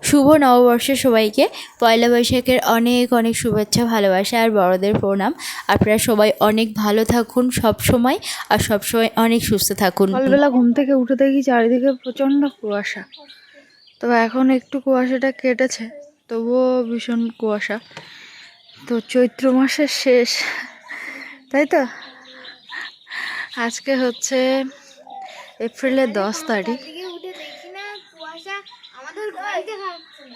শুভ নববর্ষের সবাইকে পয়লা বৈশাখের অনেক অনেক শুভেচ্ছা, ভালোবাসা আর বড়দের প্রণাম। আপনারা সবাই অনেক ভালো থাকুন সব সময়, আর সব সময় অনেক সুস্থ থাকুন। সকালবেলা ঘুম থেকে উঠে দেখি চারিদিকে প্রচণ্ড কুয়াশা। তো এখন একটু কুয়াশাটা কেটেছে, তবুও ভীষণ কুয়াশা। তো চৈত্র মাসের শেষ, তাই তো। আজকে হচ্ছে এপ্রিলের 10 তারিখ।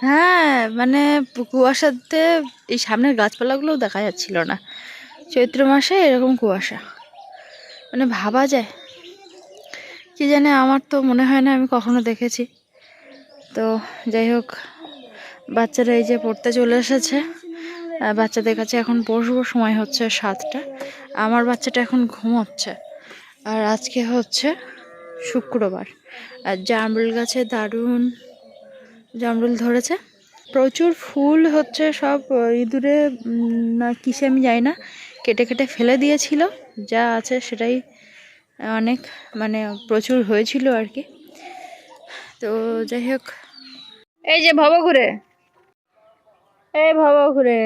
হ্যাঁ, মানে কুয়াশাতে এই সামনের গাছপালাগুলোও দেখা যাচ্ছিল না। চৈত্র মাসে এরকম কুয়াশা, মানে ভাবা যায় কি জানে, আমার তো মনে হয় না আমি কখনো দেখেছি। তো যাই হোক, বাচ্চারা এই যে পড়তে চলে এসেছে। বাচ্চাদের কাছে এখন বসবো, সময় হচ্ছে 7টা। আমার বাচ্চাটা এখন ঘুমোচ্ছে। আর আজকে হচ্ছে শুক্রবার, আর জামরুল গাছে দারুণ জামরুল ধরেছে। প্রচুর ফুল হচ্ছে, সব ইঁদুরে না কিসে আমি জানি না কেটে কেটে ফেলে দিয়েছিল। যা আছে সেটাই অনেক, মানে প্রচুর হয়েছিল আর কি। তো যাই হোক, এই যে ভব ঘুরে, এই ভব ঘুরে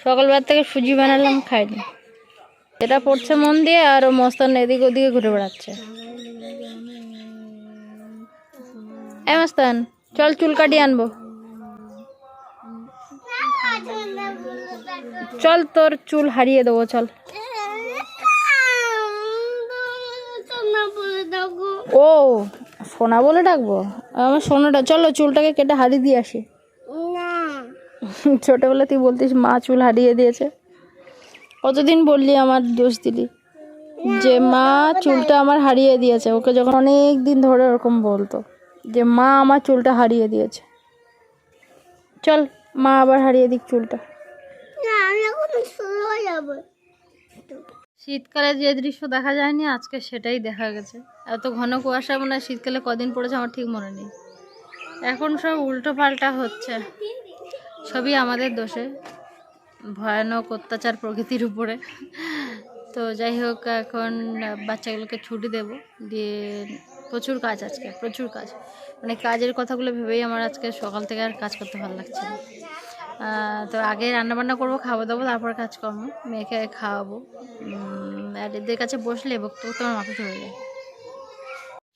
সকালবেলা থেকে সুজি বানালাম, খাইনি। এটা পড়ছে মন দিয়ে, আর ও মস্তান এদিকে ওদিকে ঘুরে বেড়াচ্ছে। এই মস্তান, চল চুল কাটিয়ে আনবো, চল তোর চুল হারিয়ে দেবো, চল। ও সোনা বলে ডাকবো? আমার সোনাটা, চলো চুলটাকে কেটে হারিয়ে দিয়ে আসি। ছোটবেলা তুই বলতিস মা চুল হারিয়ে দিয়েছে, কতদিন বললি আমার দোষ দিলি যে মা চুলটা আমার হারিয়ে দিয়েছে। ওকে যখন অনেক দিন ধরে ওরকম বলতো যে মা আমার চুলটা হারিয়ে দিয়েছে। চল মা আবার হারিয়ে দিক চুলটা। শীতকালে যে দৃশ্য দেখা যায়নি আজকে সেটাই দেখা গেছে। এত ঘন কুয়াশা মনে হয় শীতকালে কদিন পড়েছে আমার ঠিক মনে নেই। এখন সব উল্টো পাল্টা হচ্ছে, সবই আমাদের দোষে, ভয়ানক অত্যাচার প্রকৃতির উপরে। তো যাই হোক, এখন বাচ্চাগুলোকে ছুটি দেব, দিয়ে প্রচুর কাজ, আজকে প্রচুর কাজ, মানে কাজের কথাগুলো ভেবেই আমার আজকে সকাল থেকে আর কাজ করতে ভালো লাগছে না। তো আগে রান্নাবান্না করবো, খাওয়া দাবো, তারপর কাজকর্ম, মেয়েকে খাওয়াবো। আর এদের কাছে বসলে বক্তব্য তোমার মাথা চলে যায়।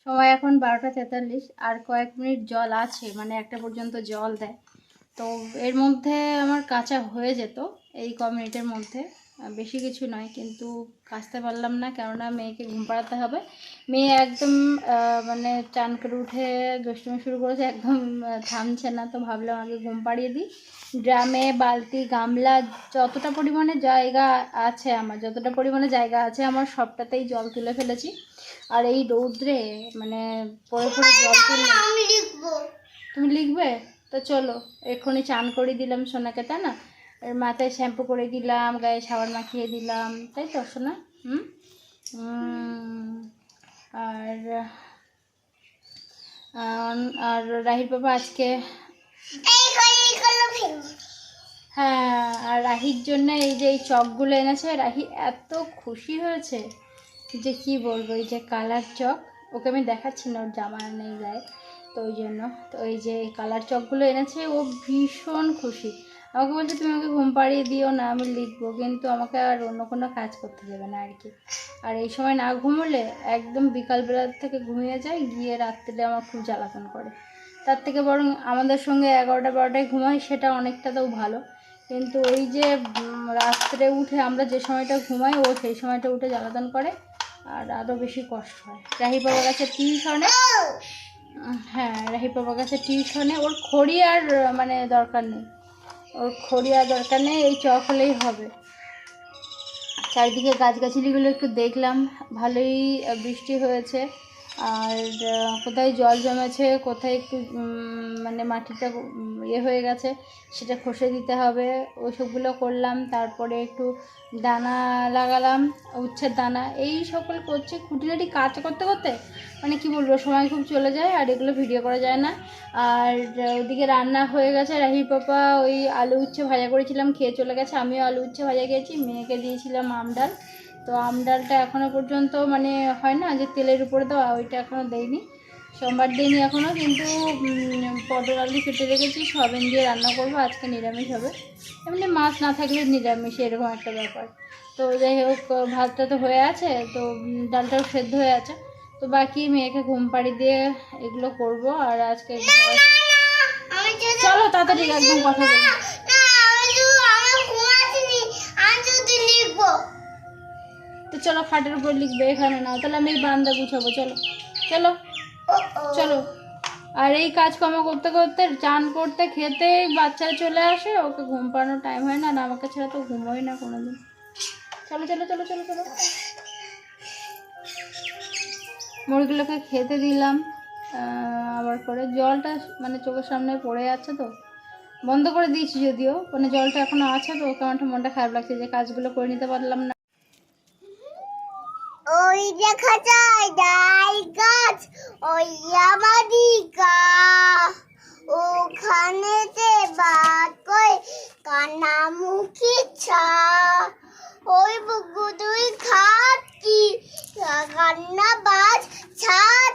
সময় এখন 12টা 43, আর কয়েক মিনিট জল আছে, মানে 1টা পর্যন্ত জল দেয়। তো এর মধ্যে আমার কাঁচা হয়ে যেত এই ক মিনিটের মধ্যে, বেশি কিছু নয়, কিন্তু কাচতে পারলাম না, কেননা মেয়েকে ঘুম পাড়াতে হবে। মেয়ে একদম মানে চান করে উঠে দুষ্টুমি শুরু করেছে, একদম থামছে না। তো ভাবলাম আগে ঘুম পাড়িয়ে দিই। ড্রামে, বালতি, গামলা, যতটা পরিমাণে জায়গা আছে আমার, যতটা পরিমাণে জায়গা আছে আমার, সবটাতেই জল তুলে ফেলেছি। আর এই রৌদ্রে মানে পরে পরে জল তুলে, তুমি লিখবে তো চলো এক্ষুনি চান করে দিলাম সোনাকে, তাই না? মাথায় শ্যাম্পু করে দিলাম, গায়ে সাবান মাখিয়ে দিলাম, তাই তো সোনা? আর আর রাহির বাবা আজকে, হ্যাঁ, আর রাহির জন্য এই যে এই চকগুলো এনেছে, রাহি এত খুশি হয়েছে যে কি বলবো। এই যে কালার চক, ওকে আমি দেখাচ্ছি না, ওর জামা নেই গায়ে, তো ওই জন্য। তো এই যে কালার চকগুলো এনেছে, ও ভীষণ খুশি। আমাকে বলছে তুমি আমাকে ঘুম পাড়িয়ে দিও না, আমি লিখবো, কিন্তু আমাকে আর অন্য কোনো কাজ করতে দেবে না আর কি। আর এই সময় না ঘুমোলে একদম বিকালবেলা থেকে ঘুমিয়ে যায়, গিয়ে রাত্রে আমার খুব জ্বালাতন করে। তার থেকে বরং আমাদের সঙ্গে 11টা 12টায় ঘুমাই, সেটা অনেকটা তো ভালো। কিন্তু ওই যে রাত্রে উঠে আমরা যে সময়টা ঘুমাই, ও সেই সময়টা উঠে জ্বালাতন করে, আর আরও বেশি কষ্ট হয়। রাহি বাবার কাছে টিউশনে, হ্যাঁ রাহি বাবার কাছে টিউশনে ওর খড়ি আর মানে দরকার নেই, ওর খড়ি আর দরকার নেই, এই চক হলেই হবে। চারিদিকে গাছগাছালিগুলো একটু দেখলাম, ভালোই বৃষ্টি হয়েছে। আর কোথায় জল জমেছে, কোথায় একটু মানে মাটিটা ইয়ে হয়ে গেছে, সেটা খসে দিতে হবে, ওইসবগুলো করলাম। তারপরে একটু দানা লাগালাম, উচ্ছের দানা, এই সকল করছি খুঁটিনাটি কাজ করতে করতে, মানে কি বলবো, সময় খুব চলে যায়, আর এগুলো ভিডিও করা যায় না। আর ওদিকে রান্না হয়ে গেছে, রাহির পাপা ওই আলু উচ্ছে ভাজা করেছিলাম, খেয়ে চলে গেছে। আমিও আলু উচ্ছে ভাজা খেয়েছি, মেয়েকে দিয়েছিলাম আমডাল। তো আমডালটা এখনও পর্যন্ত মানে হয় না যে তেলের উপরে দেওয়া, ওইটা এখনও দেয়নি। সোমবার দিনই এখনও, কিন্তু পটল আলু কেটে রেখেছি, সয়াবিন দিয়ে রান্না করবো, আজকে নিরামিষ হবে। এমনি মাছ না থাকলে নিরামিষ, এরকম একটা ব্যাপার। তো যাই হোক, ভাতটা তো হয়ে আছে, তো ডালটাও সেদ্ধ হয়ে আছে, তো বাকি মেয়েকে ঘুম পাড়ি দিয়ে এগুলো করব। আর আজকে চলো তাড়াতাড়ি একদম কথা বলি। তো চলো খাটের উপর লিখবে, এখানে না, তাহলে আমি এই বারান্দা গুছাবো। চলো চলো চলো। আর এই কাজকর্ম করতে করতে, চান করতে খেতে বাচ্চা চলে আসে, ওকে ঘুম পাড়ানোর টাইম হয় না, আর আমাকে ছাড়া তো ঘুমোই না কোনোদিন। চলো চলো চলো চলো চলো। মুরগিগুলোকে খেতে দিলাম, আবার পরে জলটা মানে চোখের সামনে পড়ে যাচ্ছে, তো বন্ধ করে দিয়েছি যদিও, মানে জলটা এখনো আছে, তো ওকে আমার মনটা খারাপ লাগছে যে কাজগুলো করে নিতে পারলাম না। ওই দেখা যায় ডাল গাছ, ওই আমাদি গাছ, ওখানেতে বাদ কই কানামুখী ছা, ওই বুকু দুই খাতি কান্না বাজ ছাদ